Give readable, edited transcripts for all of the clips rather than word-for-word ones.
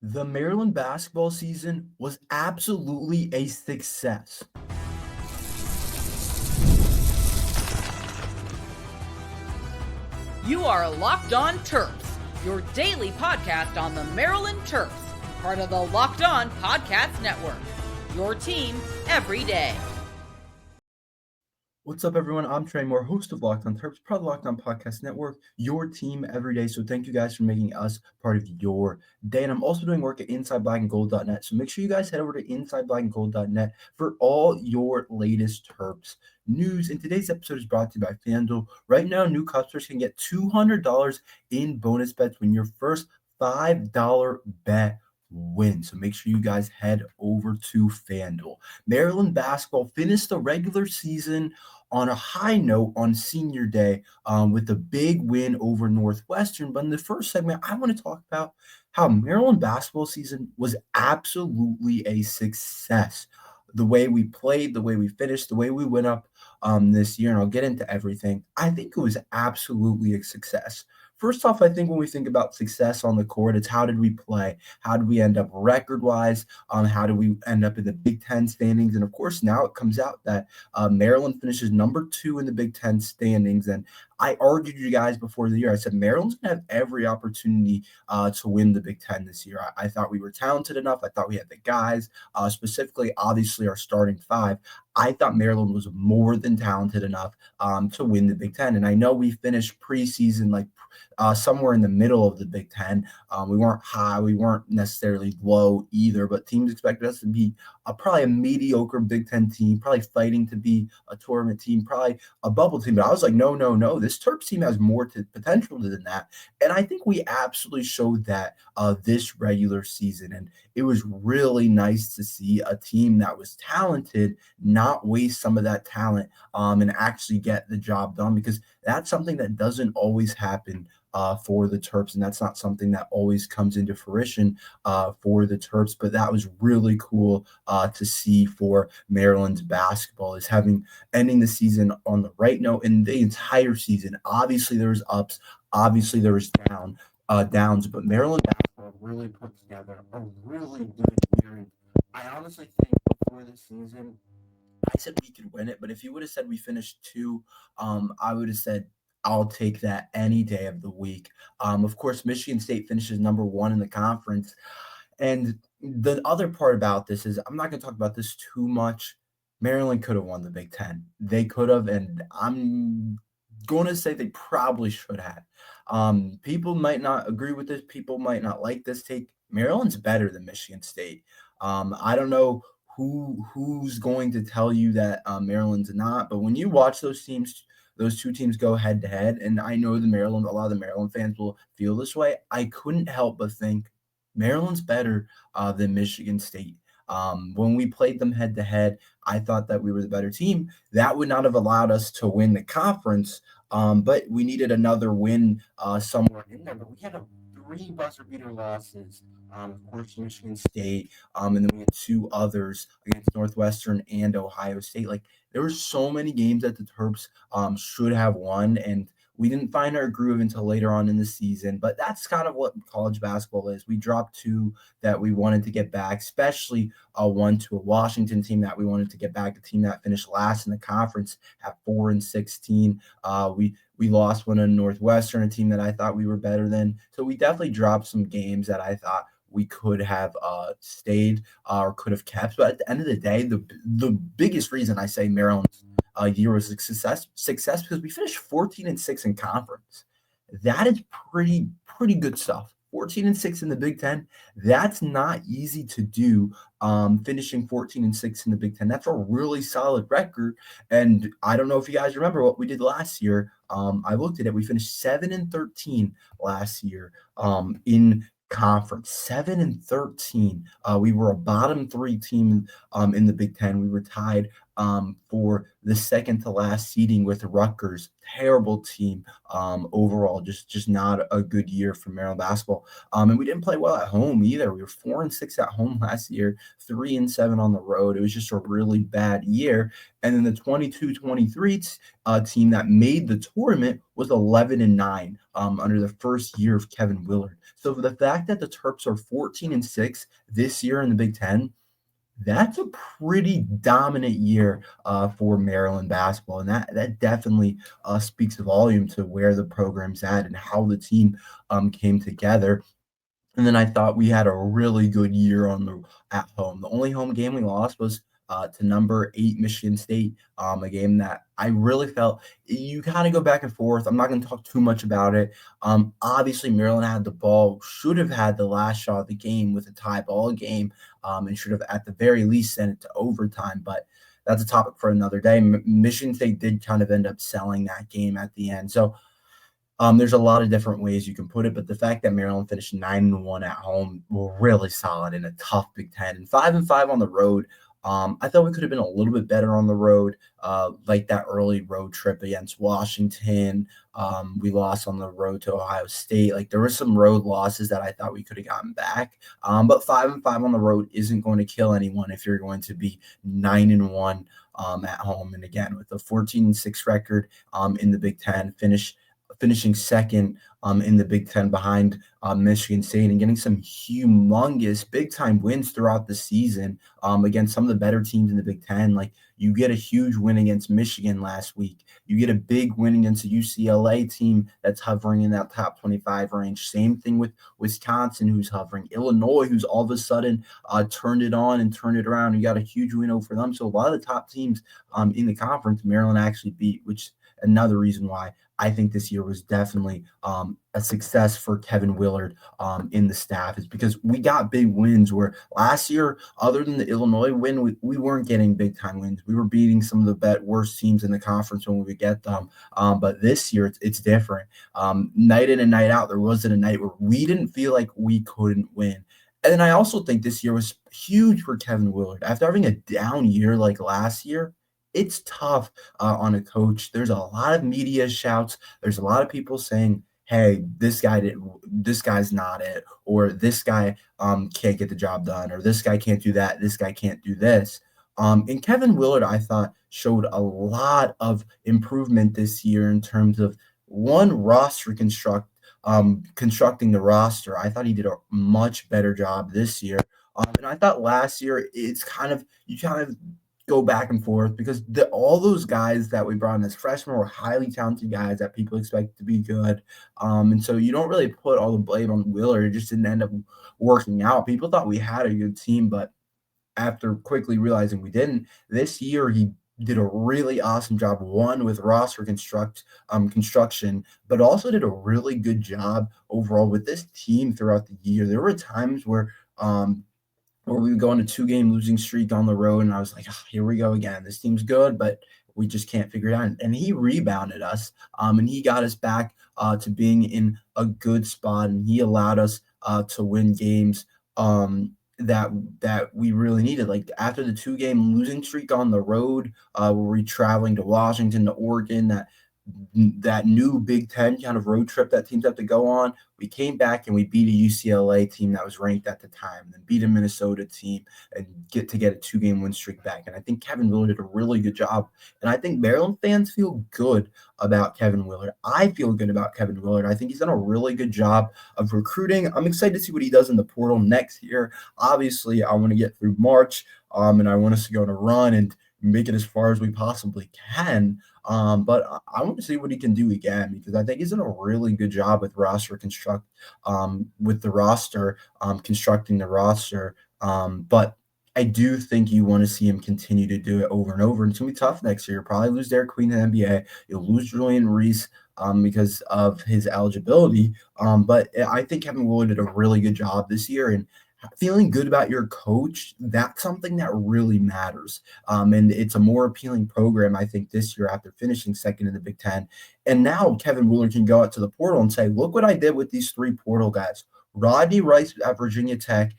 The Maryland basketball season was absolutely a success. You are Locked On Terps, your daily podcast on the Maryland Terps, part of the Locked On Podcast Network. Your team every day. What's up, everyone? I'm Tre Moore, host of Locked On Terps, part of the Locked On Podcast Network, your team every day. So thank you guys for making us part of your day. And I'm also doing work at InsideBlackandGold.net. So make sure you guys head over to InsideBlackandGold.net for all your latest Terps news. And today's episode is brought to you by FanDuel. Right now, new customers can get $200 in bonus bets when your first $5 bet win. So make sure you guys head over to FanDuel. Maryland basketball finished the regular season on a high note on senior day with a big win over Northwestern. But in the first segment, I want to talk about how Maryland basketball season was absolutely a success. The way we played, the way we finished, the way we went up this year, and I'll get into everything. I think it was absolutely a success. First off, I think when we think about success on the court, it's how did we play? How did we end up record-wise? How do we end up in the Big Ten standings? And of course, now it comes out that Maryland finishes number 2 in the Big Ten standings. And I argued you guys before the year. I said Maryland's going to have every opportunity to win the Big Ten this year. I thought we were talented enough. I thought we had the guys, specifically, obviously, our starting five. I thought Maryland was more than talented enough to win the Big Ten. And I know we finished preseason somewhere in the middle of the Big Ten. We weren't high. We weren't necessarily low either, but teams expected us to be probably a mediocre Big Ten team, probably fighting to be a tournament team, probably a bubble team. But I was like, no. This Terps team has more potential than that. And I think we absolutely showed that this regular season. And it was really nice to see a team that was talented not waste some of that talent and actually get the job done, because that's something that doesn't always happen for the Terps, and that's not something that always comes into fruition for the Terps. But that was really cool to see for Maryland's basketball, is ending the season on the right note. In the entire season, obviously there was ups, obviously there was downs, but Maryland basketball really put together a really good year. And I honestly think before the season, I said we could win it, but if you would have said we finished 2, I would have said I'll take that any day of the week. Of course, Michigan State finishes number 1 in the conference. And the other part about this is, I'm not going to talk about this too much. Maryland could have won the Big Ten. They could have, and I'm going to say they probably should have. People might not agree with this. People might not like this take. Maryland's better than Michigan State. I don't know who's going to tell you that Maryland's not, but when you watch those teams, those two teams go head to head, and I know a lot of the Maryland fans will feel this way. I couldn't help but think Maryland's better than Michigan State. When we played them head to head, I thought that we were the better team. That would not have allowed us to win the conference, but we needed another win somewhere in there. But we had 3 buzzer beater losses. Of course, Michigan State, and then we had 2 others against Northwestern and Ohio State. Like, there were so many games that the Terps should have won, and we didn't find our groove until later on in the season. But that's kind of what college basketball is. We dropped 2 that we wanted to get back, especially one to a Washington team that we wanted to get back, a team that finished last in the conference at 4-16. We lost one in Northwestern, a team that I thought we were better than. So we definitely dropped some games that I thought we could have stayed or could have kept. But at the end of the day, the biggest reason I say Maryland's year was a success because we finished 14-6 in conference. That is pretty good stuff. 14-6 in the Big Ten. That's not easy to do. Finishing 14-6 in the Big Ten. That's a really solid record. And I don't know if you guys remember what we did last year. I looked at it. We finished 7-13 last year in conference. 7-13. We were a bottom 3 team in the Big Ten. We were tied for the second to last seeding with Rutgers. Terrible team overall, just not a good year for Maryland basketball. And we didn't play well at home either. We were 4-6 at home last year, 3-7 on the road. It was just a really bad year. And then the 22-23 team that made the tournament was 11-9 under the first year of Kevin Willard. So for the fact that the Terps are 14-6 this year in the Big Ten, that's a pretty dominant year for Maryland basketball, and that definitely speaks volume to where the program's at and how the team came together. And then I thought we had a really good year at home. The only home game we lost was to number 8 Michigan State, a game that I really felt you kind of go back and forth. I'm not going to talk too much about it. Obviously, Maryland had the ball, should have had the last shot of the game with a tie ball game, and should have at the very least sent it to overtime. But that's a topic for another day. Michigan State did kind of end up selling that game at the end. So there's a lot of different ways you can put it, but the fact that Maryland finished 9-1 at home were really solid in a tough Big Ten, and 5-5 on the road. I thought we could have been a little bit better on the road, like that early road trip against Washington. We lost on the road to Ohio State. Like there were some road losses that I thought we could have gotten back. But 5-5 on the road isn't going to kill anyone if you're going to be 9-1 at home. And again, with a 14-6 record in the Big Ten, finishing second in the Big Ten behind Michigan State and getting some humongous big-time wins throughout the season against some of the better teams in the Big Ten. Like you get a huge win against Michigan last week. You get a big win against a UCLA team that's hovering in that top 25 range. Same thing with Wisconsin, who's hovering. Illinois, who's all of a sudden turned it on and turned it around. You got a huge win over them. So a lot of the top teams in the conference, Maryland actually beat, which is another reason why I think this year was definitely a success for Kevin Willard in the staff, is because we got big wins where last year, other than the Illinois win, we weren't getting big time wins. We were beating some of the worst teams in the conference when we would get them. But this year it's different. Night in and night out, there wasn't a night where we didn't feel like we couldn't win. And then I also think this year was huge for Kevin Willard. After having a down year like last year, it's tough on a coach. There's a lot of media shouts. There's a lot of people saying, hey, this guy's not it, or this guy can't get the job done, or this guy can't do that, this guy can't do this. And Kevin Willard, I thought, showed a lot of improvement this year in terms of constructing the roster. I thought he did a much better job this year. And I thought last year you kind of go back and forth because all those guys that we brought in as freshmen were highly talented guys that people expect to be good. And so you don't really put all the blame on Willard. It just didn't end up working out. People thought we had a good team, but after quickly realizing we didn't, this year he did a really awesome job, one with roster construction, but also did a really good job overall with this team throughout the year. There were times where we would go on a 2-game losing streak on the road, and I was like, oh, here we go again. This team's good, but we just can't figure it out. And he rebounded us, and he got us back to being in a good spot, and he allowed us to win games that we really needed. Like after the 2-game losing streak on the road, where we traveling to Washington, to Oregon, that new Big Ten kind of road trip that teams have to go on, we came back and we beat a UCLA team that was ranked at the time, and then beat a Minnesota team and get a 2-game win streak back. And I think Kevin Willard did a really good job. And I think Maryland fans feel good about Kevin Willard. I feel good about Kevin Willard. I think he's done a really good job of recruiting. I'm excited to see what he does in the portal next year. Obviously, I want to get through March, and I want us to go on a run and make it as far as we possibly can. But I want to see what he can do again, because I think he's done a really good job with constructing the roster. But I do think you want to see him continue to do it over and over. And it's going to be tough next year. You'll probably lose Derek Queen in the NBA. You'll lose Julian Reese because of his eligibility. But I think Kevin Willard did a really good job this year. And feeling good about your coach, that's something that really matters. And it's a more appealing program, I think, this year after finishing second in the Big Ten. And now Kevin Willard can go out to the portal and say, look what I did with these 3 portal guys. Rodney Rice at Virginia Tech,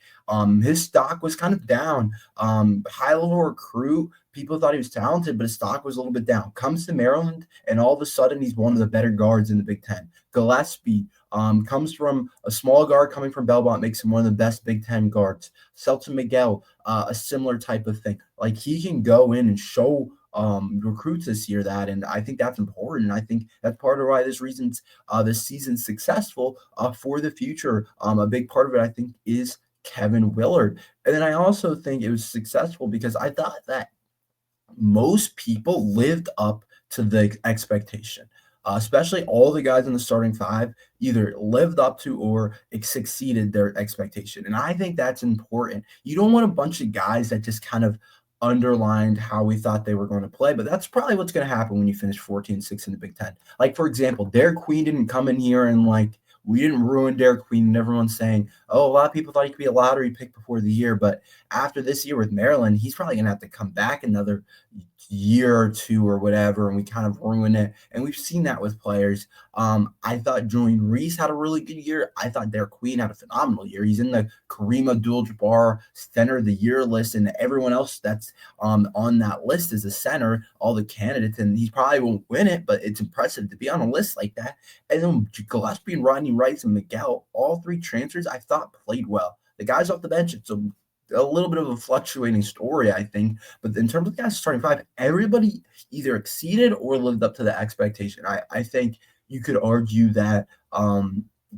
his stock was kind of down. High-level recruit, people thought he was talented, but his stock was a little bit down. Comes to Maryland, and all of a sudden he's one of the better guards in the Big Ten. Gillespie comes from a small guard coming from Belmont, makes him one of the best Big Ten guards. Selton Miguel, a similar type of thing. Like, he can go in and show recruits this year that, and I think that's important. And I think that's part of why this season's successful for the future. A big part of it, I think, is Kevin Willard. And then I also think it was successful because I thought that most people lived up to the expectation. Especially all the guys in the starting five either lived up to or exceeded their expectation. And I think that's important. You don't want a bunch of guys that just kind of underlined how we thought they were going to play, but that's probably what's going to happen when you finish 14-6 in the Big Ten. Like, for example, Derek Queen didn't come in here and we didn't ruin Derek Queen, and everyone's saying, oh, a lot of people thought he could be a lottery pick before the year. But after this year with Maryland, he's probably going to have to come back another year or two or whatever, and we kind of ruin it. And we've seen that with players. I thought Julian Reese had a really good year. I thought Derek Queen had a phenomenal year. He's in the Kareem Abdul-Jabbar Center of the Year list, and everyone else that's on that list is a center, all the candidates, and he probably won't win it, but it's impressive to be on a list like that. And then Gillespie and Rodney Rice and Miguel, all three transfers, I thought played well. The guys off the bench, it's a little bit of a fluctuating story, I think. But in terms of the guys starting five, everybody either exceeded or lived up to the expectation. I think you could argue that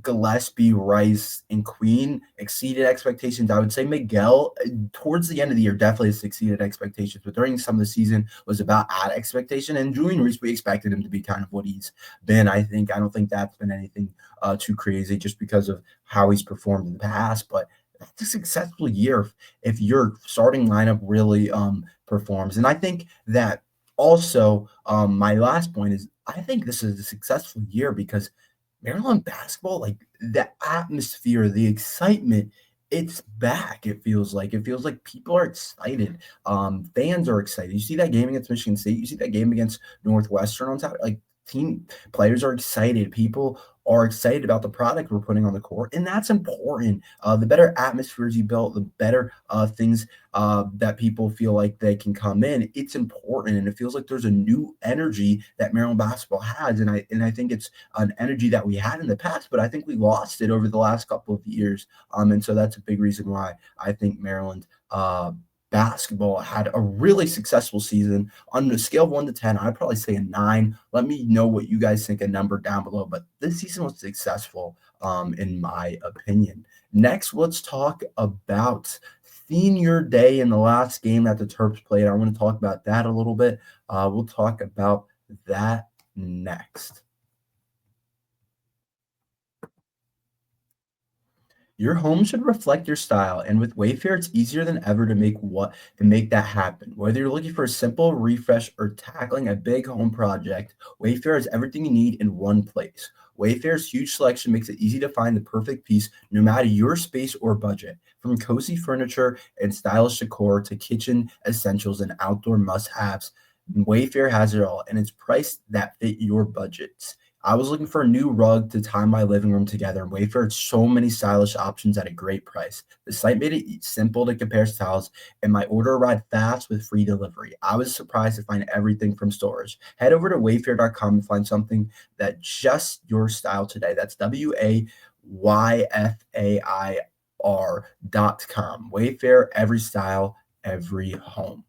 Gillespie, Rice, and Queen exceeded expectations. I would say Miguel, towards the end of the year, definitely has exceeded expectations, but during some of the season was about at expectation. And Julian Reese, we expected him to be kind of what he's been. I don't think that's been anything too crazy just because of how he's performed in the past. But that's a successful year if your starting lineup really performs. And I think that also my last point is I think this is a successful year because Maryland basketball, like the atmosphere, the excitement, it's back. It feels like people are excited. Fans are excited. You see that game against Michigan State. You see that game against Northwestern on Saturday. Like, team players are excited. People are excited about the product we're putting on the court, and that's important. The better atmospheres you build, the better things that people feel like they can come in. It's important, and it feels like there's a new energy that Maryland basketball has, and I think it's an energy that we had in the past, but I think we lost it over the last couple of years. And so that's a big reason why I think Maryland basketball had a really successful season. On a scale of 1 to 10, I'd probably say a 9. Let me know what you guys think, a number down below. But this season was successful, in my opinion. Next, let's talk about senior day in the last game that the Terps played. I want to talk about that a little bit. We'll talk about that next. Your home should reflect your style, and with WayFair, it's easier than ever to make that happen. Whether you're looking for a simple refresh or tackling a big home project, WayFair has everything you need in one place. WayFair's huge selection makes it easy to find the perfect piece no matter your space or budget. From cozy furniture and stylish decor to kitchen essentials and outdoor must-haves, WayFair has it all, and it's priced that fit your budgets. I was looking for a new rug to tie my living room together, and WayFair had so many stylish options at a great price. The site made it simple to compare styles, and my order arrived fast with free delivery. I was surprised to find everything from storage. Head over to wayfair.com and find something that just your style today. That's WayFair.com. WayFair, every style, every home.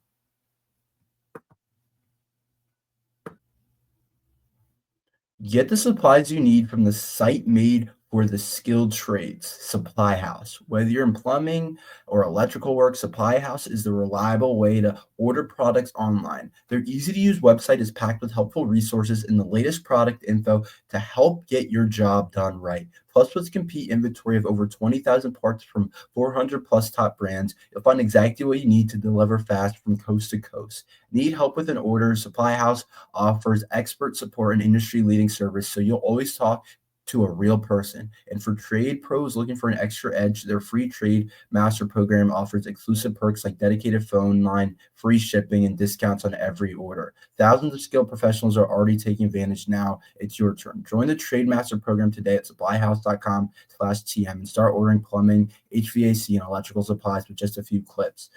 Get the supplies you need from the site made for the skilled trades, Supply House. Whether you're in plumbing or electrical work, Supply House is the reliable way to order products online. Their easy-to-use website is packed with helpful resources and the latest product info to help get your job done right. Plus, with complete inventory of over 20,000 parts from 400-plus top brands, you'll find exactly what you need to deliver fast from coast to coast. Need help with an order? Supply House offers expert support and industry-leading service, so you'll always talk to a real person. And for trade pros looking for an extra edge, their free trade master program offers exclusive perks like dedicated phone line, free shipping, and discounts on every order. Thousands of skilled professionals are already taking advantage. Now it's your turn. Join the trade master program today at supplyhouse.com/TM and start ordering plumbing, HVAC, and electrical supplies with just a few clicks.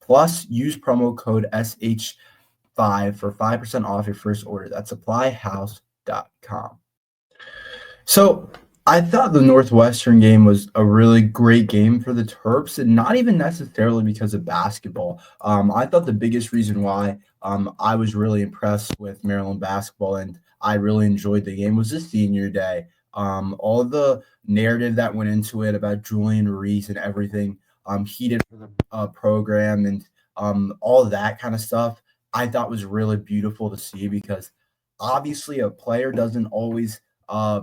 Plus, use promo code SH5 for 5% off your first order. That's supplyhouse.com. So I thought the Northwestern game was a really great game for the Terps, and not even necessarily because of basketball. I thought the biggest reason why I was really impressed with Maryland basketball and I really enjoyed the game was the senior day. All the narrative that went into it about Julian Reese and everything he did for the program and all of that kind of stuff, I thought was really beautiful to see because obviously a player doesn't always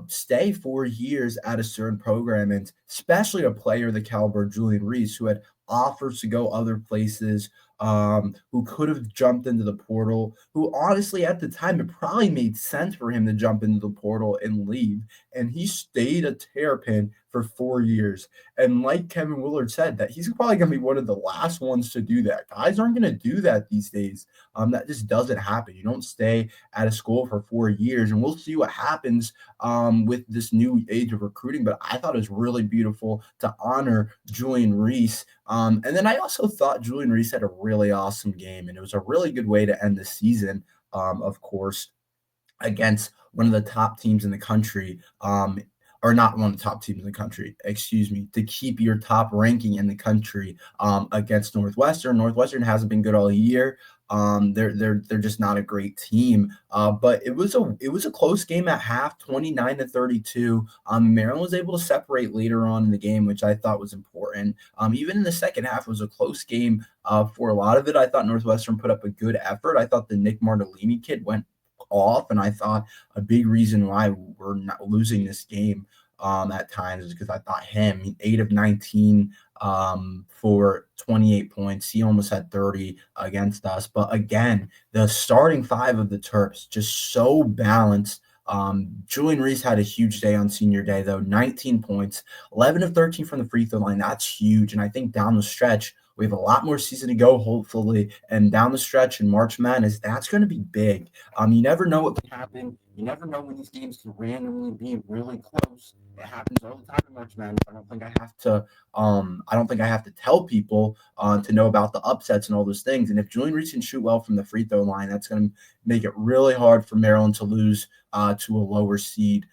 stay 4 years at a certain program, and especially a player the caliber of Julian Reese, who had offers to go other places, who could have jumped into the portal, who honestly at the time it probably made sense for him to jump into the portal and leave, and he stayed a Terrapin for 4 years. And like Kevin Willard said, that he's probably going to be one of the last ones to do that. Guys aren't going to do that these days. That just doesn't happen. You don't stay at a school for 4 years, and we'll see what happens with this new age of recruiting. But I thought it was really beautiful to honor Julian Reese. And then I also thought Julian Reese had a really awesome game, and it was a really good way to end the season, of course, against one of the top teams in the country. Or not one of the top teams in the country, excuse me, to keep your top ranking in the country against Northwestern. Northwestern hasn't been good all year. They're just not a great team. But it was a close game at half, 29-32. Maryland was able to separate later on in the game, which I thought was important. Even in the second half, it was a close game for a lot of it. I thought Northwestern put up a good effort. I thought the Nick Martellini kid went off, and I thought a big reason why we're not losing this game at times is because I thought him 8 of 19 for 28 points. He almost had 30 against us, but again, the starting five of the Terps just so balanced. Julian Reese had a huge day on senior day, though. 19 points, 11 of 13 from the free throw line. That's huge, and I think down the stretch we have a lot more season to go, hopefully, and down the stretch in March Madness, that's going to be big. You never know what can happen. You never know when these games can randomly be really close. It happens all the time in March Madness. I don't think I have to tell people to know about the upsets and all those things. And if Julian Reese can shoot well from the free throw line, that's going to make it really hard for Maryland to lose to a lower seed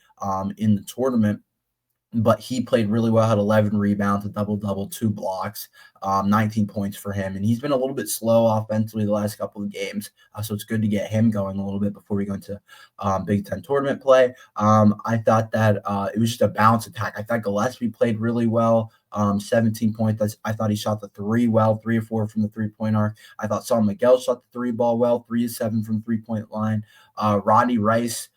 in the tournament. But he played really well, had 11 rebounds, a double-double, 2 blocks, 19 points for him. And he's been a little bit slow offensively the last couple of games, so it's good to get him going a little bit before we go into Big Ten tournament play. I thought that it was just a balanced attack. I thought Gillespie played really well, 17 points. I thought he shot the 3 well, 3 of 4 from the three-point arc. I thought Saul Miguel shot the 3 ball well, 3 of 7 from three-point line. Rodney Rice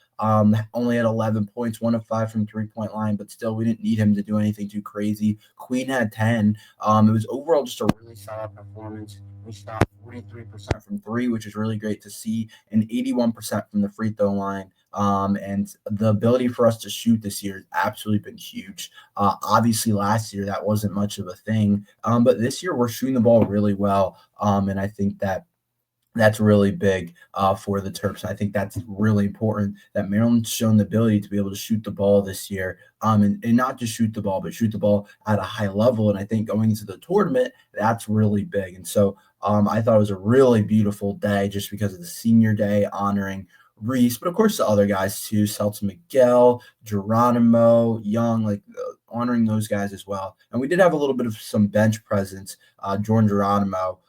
only had 11 points, 1 of 5 from three-point line, but still we didn't need him to do anything too crazy. Queen had 10. It was overall just a really solid performance. We shot 43% from 3, which is really great to see, and 81% from the free throw line. And the ability for us to shoot this year has absolutely been huge. Obviously last year that wasn't much of a thing, but this year we're shooting the ball really well, and I think that's really big for the Terps. I think that's really important that Maryland's shown the ability to be able to shoot the ball this year, and not just shoot the ball, but shoot the ball at a high level. And I think going into the tournament, that's really big. And so I thought it was a really beautiful day just because of the senior day honoring Reese, but of course the other guys too, Seltz Miguel, Geronimo, Young, honoring those guys as well. And we did have a little bit of some bench presence. Jordan Geronimo,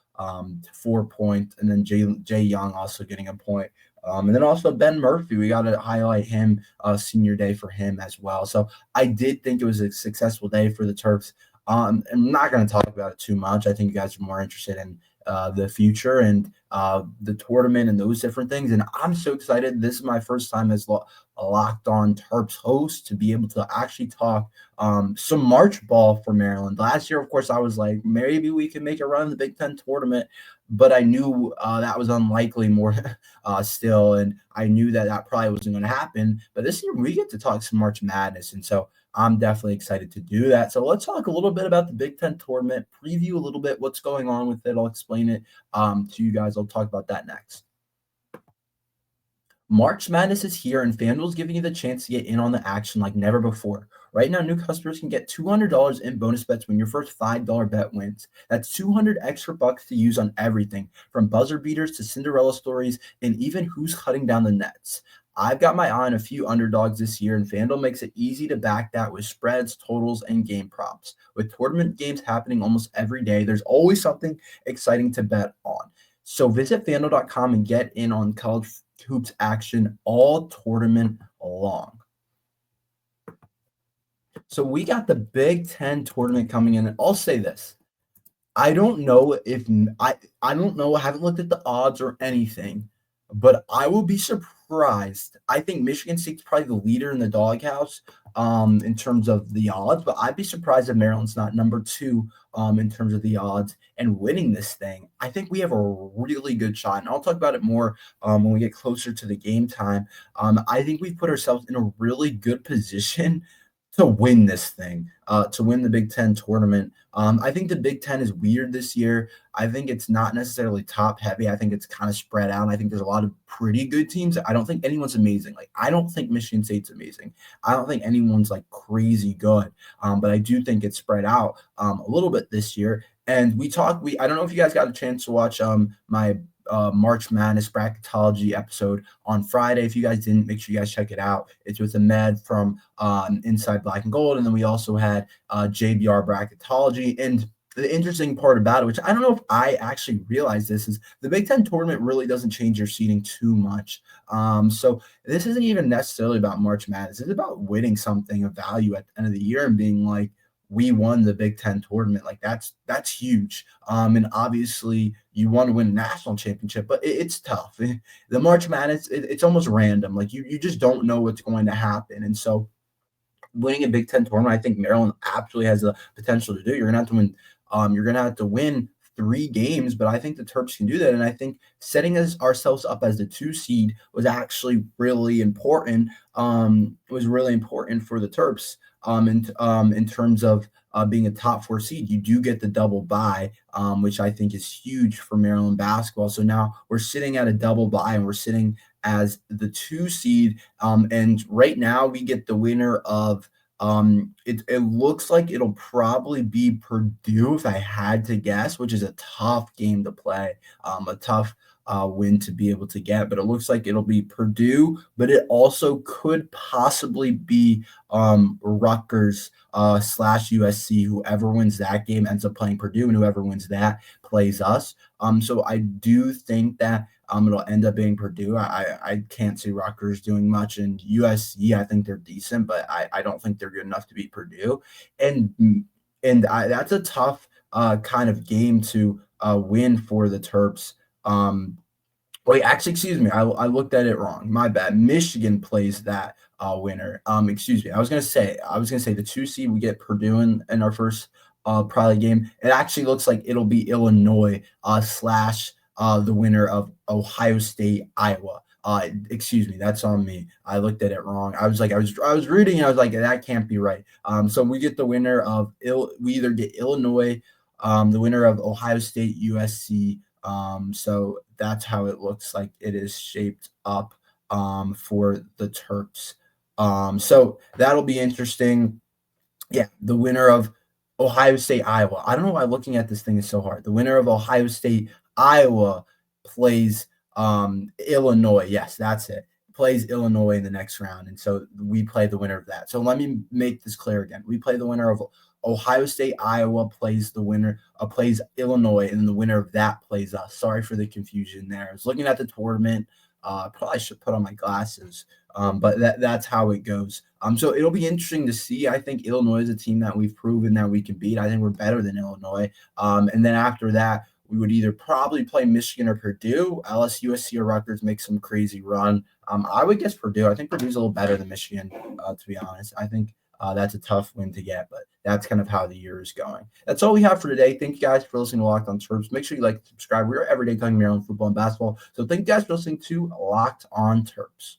4 points, and then Jay Young also getting a point. And then also Ben Murphy, we got to highlight him, senior day for him as well. So I did think it was a successful day for the Terps. I'm not going to talk about it too much. I think you guys are more interested in the future and the tournament and those different things. And I'm so excited. This is my first time as a Locked On Terps host to be able to actually talk some March ball for Maryland. Last year, of course, I was like, maybe we can make a run in the Big Ten tournament, but I knew that was unlikely more still, and I knew that probably wasn't going to happen. But this year, we get to talk some March Madness, and so I'm definitely excited to do that. So let's talk a little bit about the Big Ten tournament, preview a little bit what's going on with it. I'll explain it to you guys. I'll talk about that next. March Madness is here, and FanDuel's giving you the chance to get in on the action like never before. Right now, new customers can get $200 in bonus bets when your first $5 bet wins. That's 200 extra bucks to use on everything from buzzer beaters to Cinderella stories and even who's cutting down the nets. I've got my eye on a few underdogs this year, and FanDuel makes it easy to back that with spreads, totals, and game props. With tournament games happening almost every day, there's always something exciting to bet on. So visit FanDuel.com and get in on college hoops action all tournament long. So we got the Big Ten tournament coming in, and I'll say this. I don't know if I don't know. I haven't looked at the odds or anything, but I will be surprised. I think Michigan State's probably the leader in the doghouse in terms of the odds, but I'd be surprised if Maryland's not number 2 in terms of the odds and winning this thing. I think we have a really good shot, and I'll talk about it more when we get closer to the game time. I think we've put ourselves in a really good position to win this thing, to win the Big Ten tournament. I think the Big Ten is weird this year. I think it's not necessarily top heavy. I think it's kind of spread out. I think there's a lot of pretty good teams. I don't think anyone's amazing. Like, I don't think Michigan State's amazing. I don't think anyone's like crazy good. But I do think it's spread out a little bit this year. And I don't know if you guys got a chance to watch my March Madness bracketology episode on Friday. If you guys didn't, make sure you guys check it out. It's with Ahmed from Inside Black and Gold, and then we also had JBR bracketology. And the interesting part about it, which I don't know if I actually realized this, is the Big Ten tournament really doesn't change your seeding too much. So this isn't even necessarily about March Madness. It's about winning something of value at the end of the year and being like, we won the Big Ten tournament. Like that's huge. And obviously you want to win a national championship, but it's tough. The March Madness, it's almost random. Like you just don't know what's going to happen. And so winning a Big Ten tournament, I think Maryland absolutely has the potential to do. You're going to have to win 3 games, but I think the Terps can do that. And I think setting ourselves up as the 2 seed was actually really important. Was really important for the Terps. In terms of being a top 4 seed, you do get the double bye, which I think is huge for Maryland basketball. So now we're sitting at a double bye, and we're sitting as the 2 seed. And right now we get the winner of it looks like it'll probably be Purdue if I had to guess, which is a tough game to play, a tough win to be able to get, but it looks like it'll be Purdue, but it also could possibly be Rutgers / USC. Whoever wins that game ends up playing Purdue, and whoever wins that plays us. So I do think that it'll end up being Purdue. I can't see Rutgers doing much, and USC, I think they're decent, but I don't think they're good enough to beat Purdue. And that's a tough kind of game to win for the Terps. Wait, actually, excuse me. I looked at it wrong. My bad. Michigan plays that winner. Excuse me. I was gonna say the 2 seed, we get Purdue in our first probably game. It actually looks like it'll be Illinois / the winner of Ohio State, Iowa. Excuse me, that's on me. I looked at it wrong. I was reading, and I was like, that can't be right. So we get the winner of we either get Illinois, the winner of Ohio State, USC. So that's how it looks like it is shaped up for the Terps. So that'll be interesting. Yeah, the winner of Ohio State, Iowa. I don't know why looking at this thing is so hard. The winner of Ohio State, Iowa plays Illinois. Yes, that's it. Plays Illinois in the next round. And so we play the winner of that. So let me make this clear again. We play the winner of Ohio State, Iowa plays the winner, plays Illinois, and then the winner of that plays us. Sorry for the confusion there. I was looking at the tournament. Probably should put on my glasses, but that's how it goes. So it'll be interesting to see. I think Illinois is a team that we've proven that we can beat. I think we're better than Illinois. And then after that, we would either probably play Michigan or Purdue, unless USC or Rutgers make some crazy run. I would guess Purdue. I think Purdue's a little better than Michigan, to be honest. I think that's a tough win to get, but that's kind of how the year is going. That's all we have for today. Thank you guys for listening to Locked on Terps. Make sure you like and subscribe. We're every day talking Maryland football and basketball. So thank you guys for listening to Locked on Terps.